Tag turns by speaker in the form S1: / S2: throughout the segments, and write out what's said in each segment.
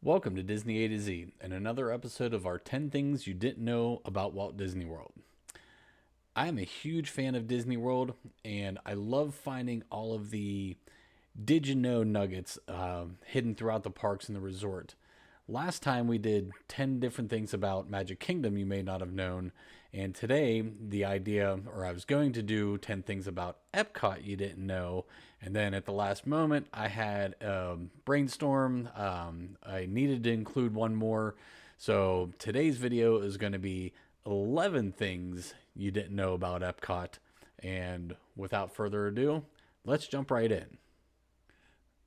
S1: Welcome to Disney A to Z and another episode of our 10 Things You Didn't Know About Walt Disney World. I am a huge fan of Disney World and I love finding all of the did you know nuggets hidden throughout the parks and the resort. Last time we did 10 different things about Magic Kingdom you may not have known, and today I was going to do 10 things about Epcot you didn't know, and then at the last moment I had a brainstorm. I needed to include one more, so today's video is going to be 11 things you didn't know about Epcot, and without further ado, let's jump right in.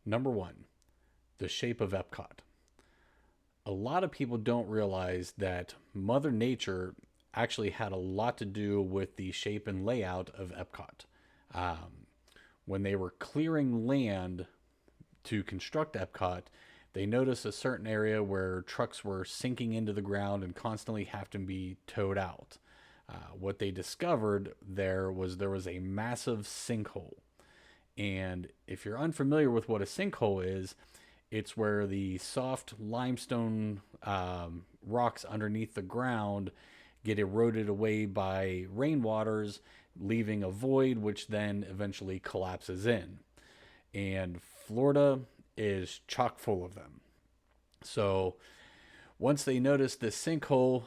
S1: Number 1, the shape of Epcot. A lot of people don't realize that Mother Nature actually had a lot to do with the shape and layout of Epcot. When they were clearing land to construct Epcot, they noticed a certain area where trucks were sinking into the ground and constantly have to be towed out. What they discovered there was a massive sinkhole. And if you're unfamiliar with what a sinkhole is, it's where the soft limestone rocks underneath the ground get eroded away by rainwaters, leaving a void which then eventually collapses in. And Florida is chock full of them. So once they noticed this sinkhole,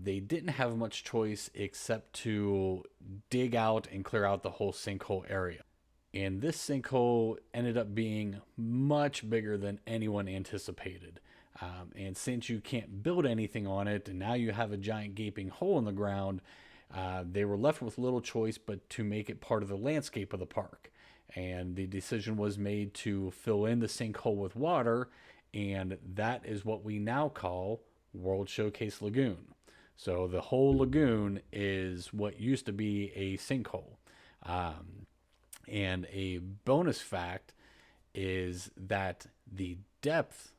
S1: they didn't have much choice except to dig out and clear out the whole sinkhole area. And this sinkhole ended up being much bigger than anyone anticipated. And since you can't build anything on it, and now you have a giant gaping hole in the ground, they were left with little choice but to make it part of the landscape of the park. And the decision was made to fill in the sinkhole with water, and that is what we now call World Showcase Lagoon. So the whole lagoon is what used to be a sinkhole. And a bonus fact is that the depth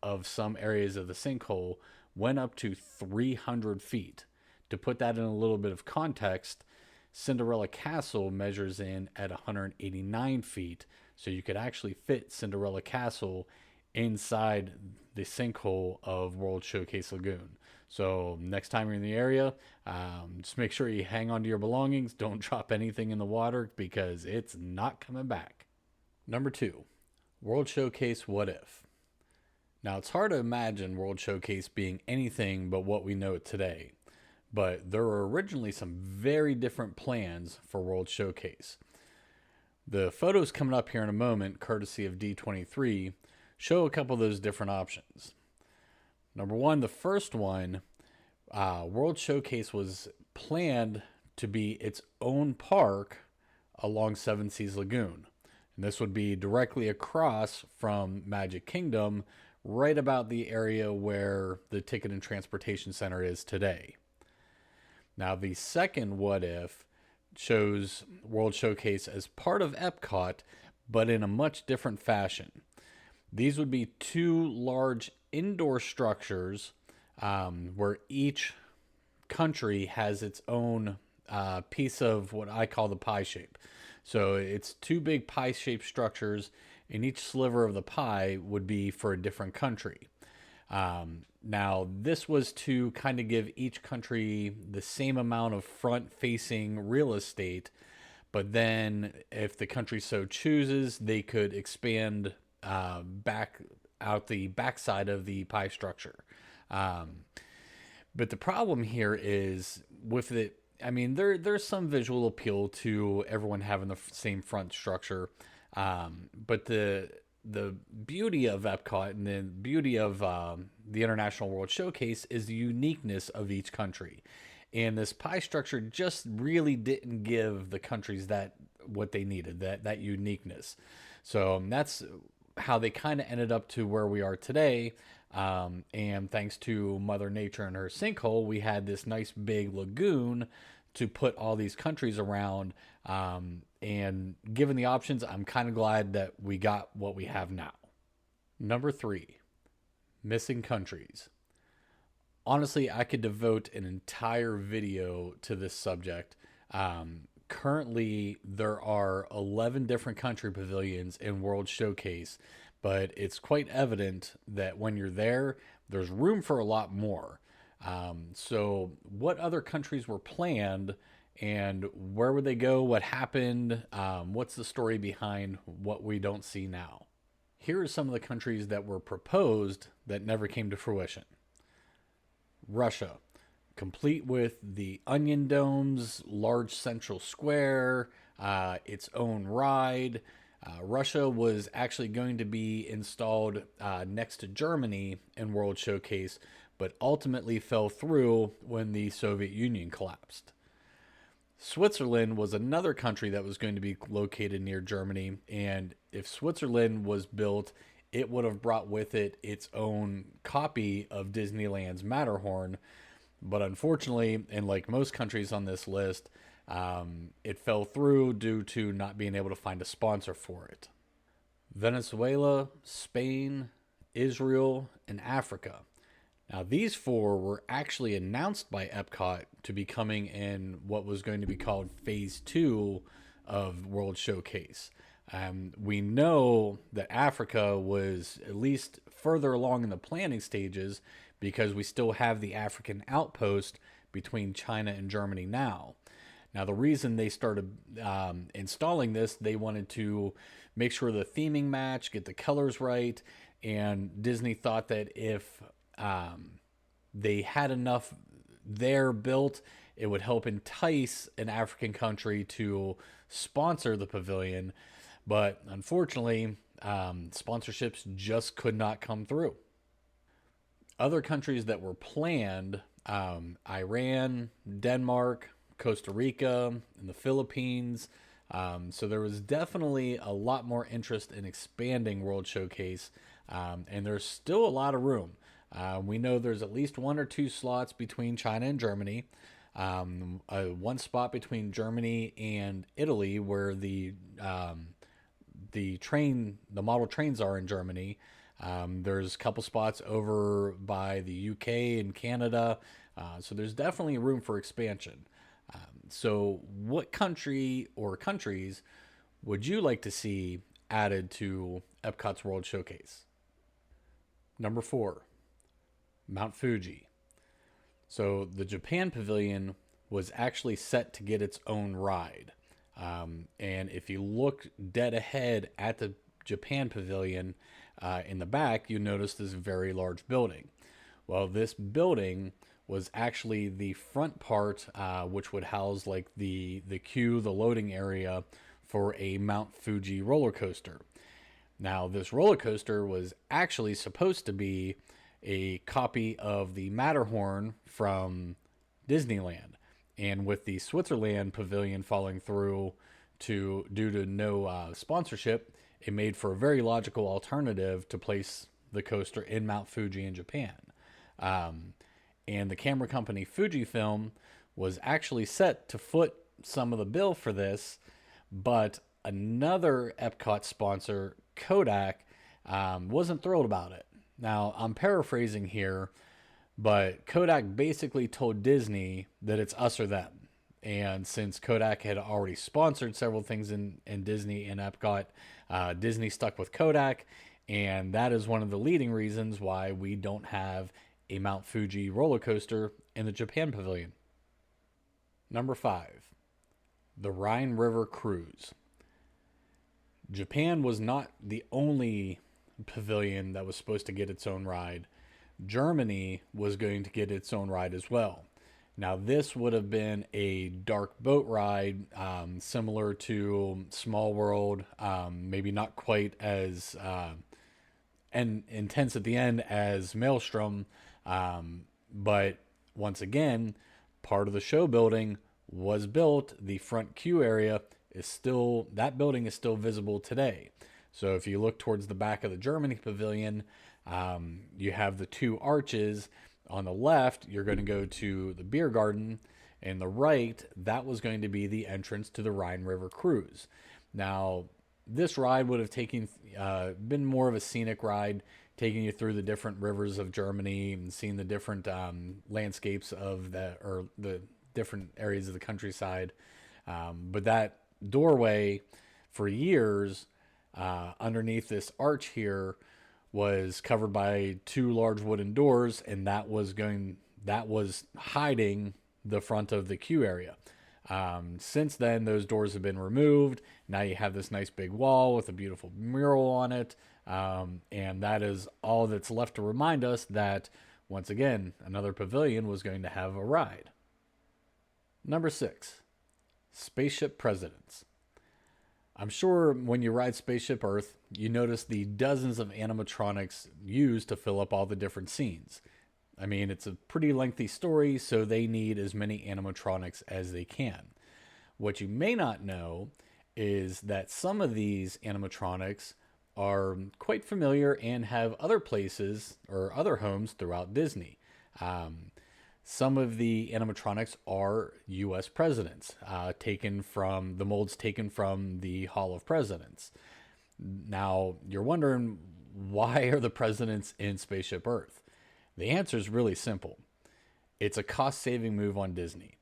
S1: of some areas of the sinkhole went up to 300 feet. To put that in a little bit of context, Cinderella Castle measures in at 189 feet, so you could actually fit Cinderella Castle inside the sinkhole of World Showcase Lagoon. So next time you're in the area, just make sure you hang on to your belongings. Don't drop anything in the water because it's not coming back. Number 2, World Showcase What If. Now it's hard to imagine World Showcase being anything but what we know it today. But there were originally some very different plans for World Showcase. The photos coming up here in a moment, courtesy of D23, show a couple of those different options. Number 1, the first one, World Showcase was planned to be its own park along Seven Seas Lagoon. And this would be directly across from Magic Kingdom, right about the area where the Ticket and Transportation Center is today. Now, the second what if shows World Showcase as part of Epcot, but in a much different fashion. These would be 2 large indoor structures where each country has its own piece of what I call the pie shape. So it's 2 big pie-shaped structures, and each sliver of the pie would be for a different country. Now, this was to kind of give each country the same amount of front-facing real estate, but then if the country so chooses, they could expand back out the backside of the pie structure. But the problem here is with it, I mean, there's some visual appeal to everyone having the same front structure, but the beauty of Epcot and the beauty of the International World Showcase is the uniqueness of each country. And this pie structure just really didn't give the countries what they needed, that uniqueness. So that's how they kind of ended up to where we are today. And thanks to Mother Nature and her sinkhole, we had this nice big lagoon to put all these countries around. And given the options, I'm kind of glad that we got what we have now. Number 3, missing countries. Honestly, I could devote an entire video to this subject. Currently, there are 11 different country pavilions in World Showcase, but it's quite evident that when you're there, there's room for a lot more. So, what other countries were planned, and where would they go? What happened? What's the story behind what we don't see now? Here are some of the countries that were proposed that never came to fruition. Russia, complete with the onion domes, large central square, its own ride. Russia was actually going to be installed next to Germany in World Showcase, but ultimately fell through when the Soviet Union collapsed. Switzerland was another country that was going to be located near Germany, and if Switzerland was built, it would have brought with it its own copy of Disneyland's Matterhorn. But unfortunately, and like most countries on this list, it fell through due to not being able to find a sponsor for it. Venezuela, Spain, Israel, and Africa. Now, these four were actually announced by EPCOT to be coming in what was going to be called Phase 2 of World Showcase. We know that Africa was at least further along in the planning stages because we still have the African outpost between China and Germany now. Now, the reason they started installing this, they wanted to make sure the theming match, get the colors right, and Disney thought that if they had enough there built, it would help entice an African country to sponsor the pavilion. But unfortunately, sponsorships just could not come through. Other countries that were planned, Iran, Denmark, Costa Rica, and the Philippines. So there was definitely a lot more interest in expanding World Showcase, and there's still a lot of room. We know there's at least one or two slots between China and Germany. One spot between Germany and Italy, where the model trains are in Germany. There's a couple spots over by the UK and Canada. So there's definitely room for expansion. So what country or countries would you like to see added to Epcot's World Showcase? Number 4, Mount Fuji. So the Japan Pavilion was actually set to get its own ride. And if you look dead ahead at the Japan Pavilion in the back, you notice this very large building. Well, this building was actually the front part, which would house like the queue, the loading area for a Mount Fuji roller coaster. Now, this roller coaster was actually supposed to be a copy of the Matterhorn from Disneyland. And with the Switzerland pavilion falling through due to no sponsorship, it made for a very logical alternative to place the coaster in Mount Fuji in Japan. And the camera company Fujifilm was actually set to foot some of the bill for this, but another Epcot sponsor, Kodak, wasn't thrilled about it. Now, I'm paraphrasing here, but Kodak basically told Disney that it's us or them. And since Kodak had already sponsored several things in Disney and Epcot, Disney stuck with Kodak. And that is one of the leading reasons why we don't have a Mount Fuji roller coaster in the Japan Pavilion. Number 5, the Rhine River Cruise. Japan was not the only pavilion that was supposed to get its own ride. Germany was going to get its own ride as well. Now, this would have been a dark boat ride, similar to Small World, maybe not quite as and intense at the end as Maelstrom, but once again, part of the show building was built. The front queue area is still, that building is still visible today. So if you look towards the back of the Germany pavilion, you have the two arches. On the left, you're going to go to the beer garden, and the right, that was going to be the entrance to the Rhine River Cruise. Now, this ride would have been more of a scenic ride, taking you through the different rivers of Germany and seeing the different landscapes of the different areas of the countryside. But that doorway, for years, Underneath this arch here was covered by two large wooden doors, and that was hiding the front of the queue area. Since then, those doors have been removed. Now you have this nice big wall with a beautiful mural on it. And that is all that's left to remind us that, once again, another pavilion was going to have a ride. Number 6, Spaceship Presidents. I'm sure when you ride Spaceship Earth, you notice the dozens of animatronics used to fill up all the different scenes. I mean, it's a pretty lengthy story, so they need as many animatronics as they can. What you may not know is that some of these animatronics are quite familiar and have other places or other homes throughout Disney. Some of the animatronics are U.S. presidents, taken from the molds taken from the Hall of Presidents. Now, you're wondering, why are the presidents in Spaceship Earth? The answer is really simple. It's a cost-saving move on Disney.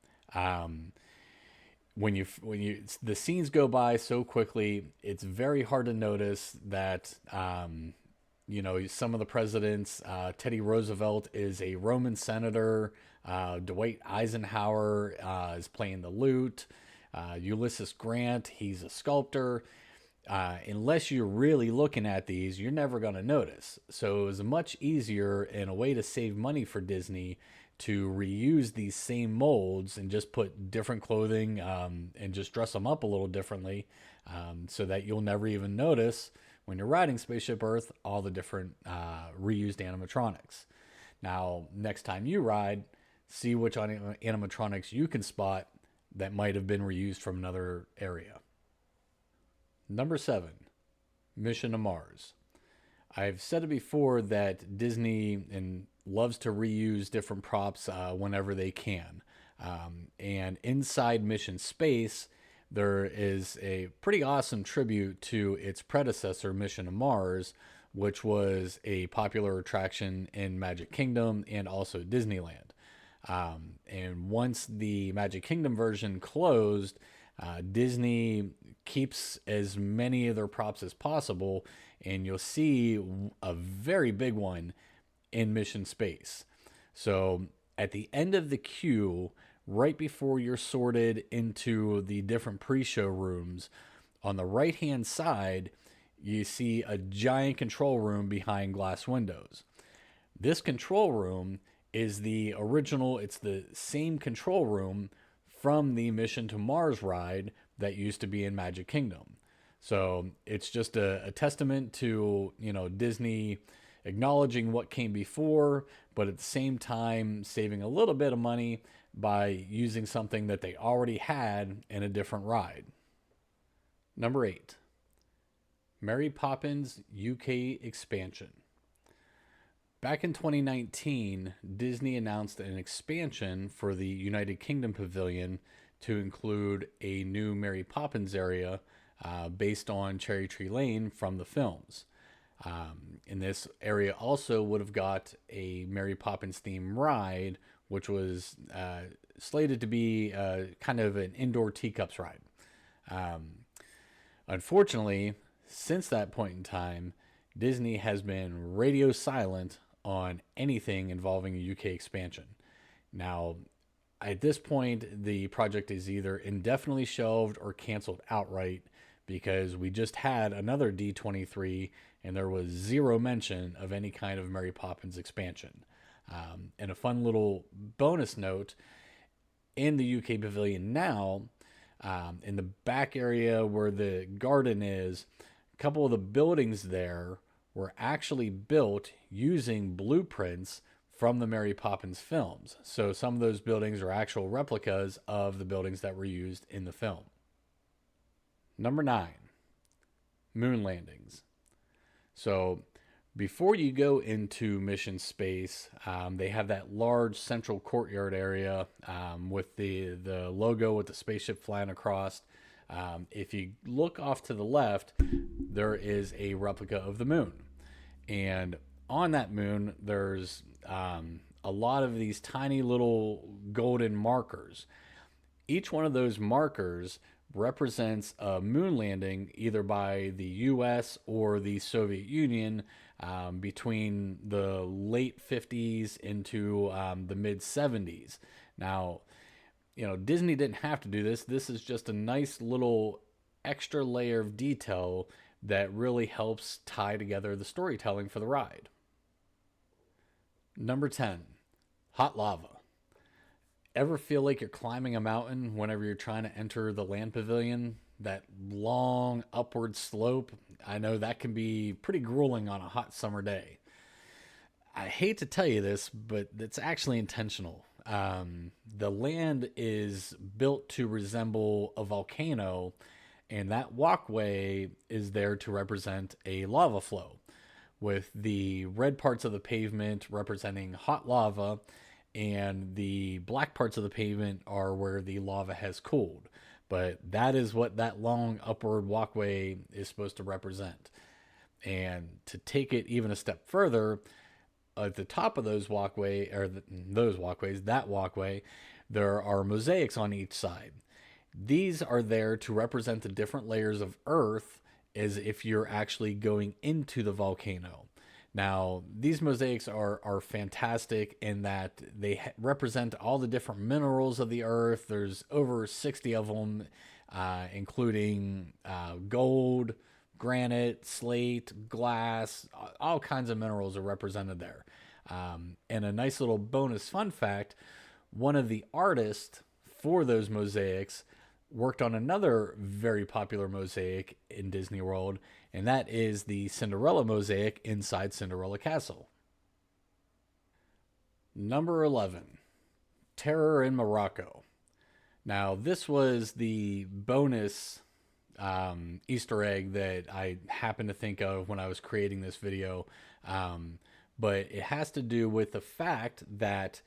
S1: When the scenes go by so quickly, it's very hard to notice that some of the presidents. Teddy Roosevelt is a Roman senator. Dwight Eisenhower is playing the lute. Ulysses Grant, he's a sculptor. Unless you're really looking at these, you're never going to notice. So it was much easier and a way to save money for Disney to reuse these same molds and just put different clothing and just dress them up a little differently, so that you'll never even notice when you're riding Spaceship Earth all the different reused animatronics. Now, next time you ride, see which animatronics you can spot that might have been reused from another area. Number 7, Mission to Mars. I've said it before that Disney loves to reuse different props whenever they can. And inside Mission Space, there is a pretty awesome tribute to its predecessor, Mission to Mars, which was a popular attraction in Magic Kingdom and also Disneyland. And once the Magic Kingdom version closed, Disney keeps as many of their props as possible, and you'll see a very big one in Mission Space. So at the end of the queue, right before you're sorted into the different pre-show rooms, on the right-hand side, you see a giant control room behind glass windows. This control room is the original, it's the same control room from the Mission to Mars ride that used to be in Magic Kingdom. So it's just a testament to, Disney acknowledging what came before, but at the same time saving a little bit of money by using something that they already had in a different ride. Number 8, Mary Poppins UK expansion. Back in 2019, Disney announced an expansion for the United Kingdom Pavilion to include a new Mary Poppins area based on Cherry Tree Lane from the films. And this area also would have got a Mary Poppins themed ride, which was slated to be kind of an indoor teacups ride. Unfortunately, since that point in time, Disney has been radio silent on anything involving a UK expansion. Now, at this point, the project is either indefinitely shelved or canceled outright, because we just had another D23 and there was zero mention of any kind of Mary Poppins expansion. And a fun little bonus note, in the UK Pavilion now, in the back area where the garden is, a couple of the buildings there were actually built using blueprints from the Mary Poppins films. So some of those buildings are actual replicas of the buildings that were used in the film. Number 9, moon landings. So before you go into Mission Space, they have that large central courtyard area with the logo with the spaceship flying across. If you look off to the left, there is a replica of the moon. And on that moon, there's a lot of these tiny little golden markers. Each one of those markers represents a moon landing either by the US or the Soviet Union between the late 50s into the mid 70s. Now, Disney didn't have to do this. This is just a nice little extra layer of detail that really helps tie together the storytelling for the ride. Number 10, hot lava. Ever feel like you're climbing a mountain whenever you're trying to enter the land pavilion? That long upward slope, I know that can be pretty grueling on a hot summer day. I hate to tell you this, but it's actually intentional. The land is built to resemble a volcano, and that walkway is there to represent a lava flow, with the red parts of the pavement representing hot lava, and the black parts of the pavement are where the lava has cooled. But that is what that long upward walkway is supposed to represent. And to take it even a step further, at the top of those walkways, that walkway, there are mosaics on each side. These are there to represent the different layers of earth as if you're actually going into the volcano. Now, these mosaics are fantastic in that they represent all the different minerals of the earth. There's over 60 of them, including gold, granite, slate, glass, all kinds of minerals are represented there. And a nice little bonus fun fact, one of the artists for those mosaics worked on another very popular mosaic in Disney World, and that is the Cinderella mosaic inside Cinderella Castle. Number 11, Terror in Morocco. Now, this was the bonus Easter egg that I happened to think of when I was creating this video, but it has to do with the fact that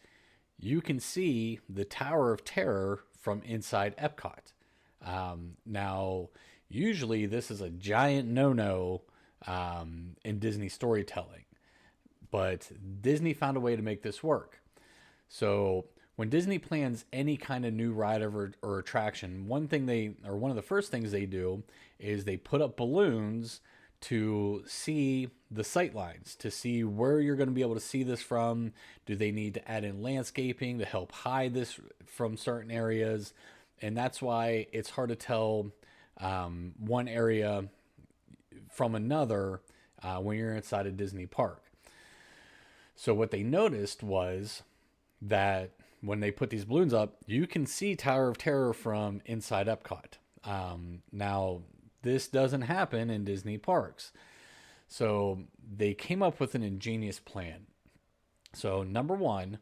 S1: you can see the Tower of Terror from inside EPCOT. Now, usually this is a giant no-no in Disney storytelling, but Disney found a way to make this work. So when Disney plans any kind of new ride or attraction, one of the first things they do is they put up balloons to see the sightlines, to see where you're going to be able to see this from. Do they need to add in landscaping to help hide this from certain areas? And that's why it's hard to tell one area from another when you're inside a Disney park. So what they noticed was that when they put these balloons up, you can see Tower of Terror from inside Epcot. Now, this doesn't happen in Disney parks. So they came up with an ingenious plan. So number one,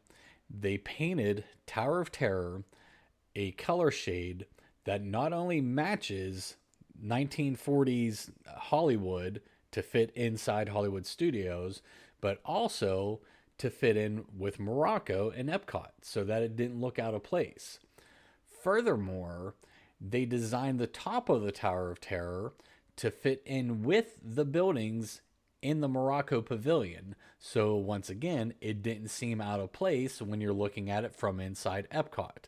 S1: they painted Tower of Terror a color shade that not only matches 1940s Hollywood to fit inside Hollywood Studios, but also to fit in with Morocco and Epcot so that it didn't look out of place. Furthermore, they designed the top of the Tower of Terror to fit in with the buildings in the Morocco Pavilion. So once again, it didn't seem out of place when you're looking at it from inside Epcot.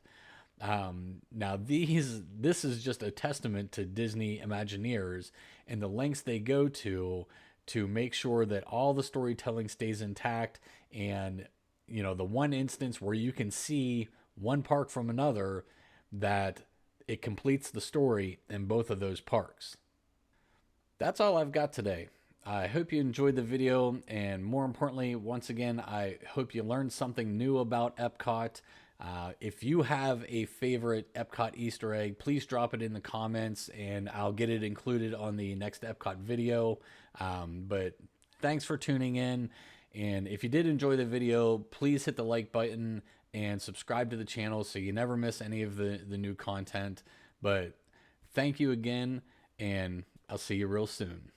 S1: Now, this is just a testament to Disney Imagineers and the lengths they go to make sure that all the storytelling stays intact. And, the one instance where you can see one park from another, that it completes the story in both of those parks. That's all I've got today. I hope you enjoyed the video, and more importantly, once again, I hope you learned something new about Epcot. If you have a favorite Epcot Easter egg, please drop it in the comments, and I'll get it included on the next Epcot video. But thanks for tuning in, and if you did enjoy the video, please hit the like button and subscribe to the channel so you never miss any of the new content. But thank you again, and I'll see you real soon.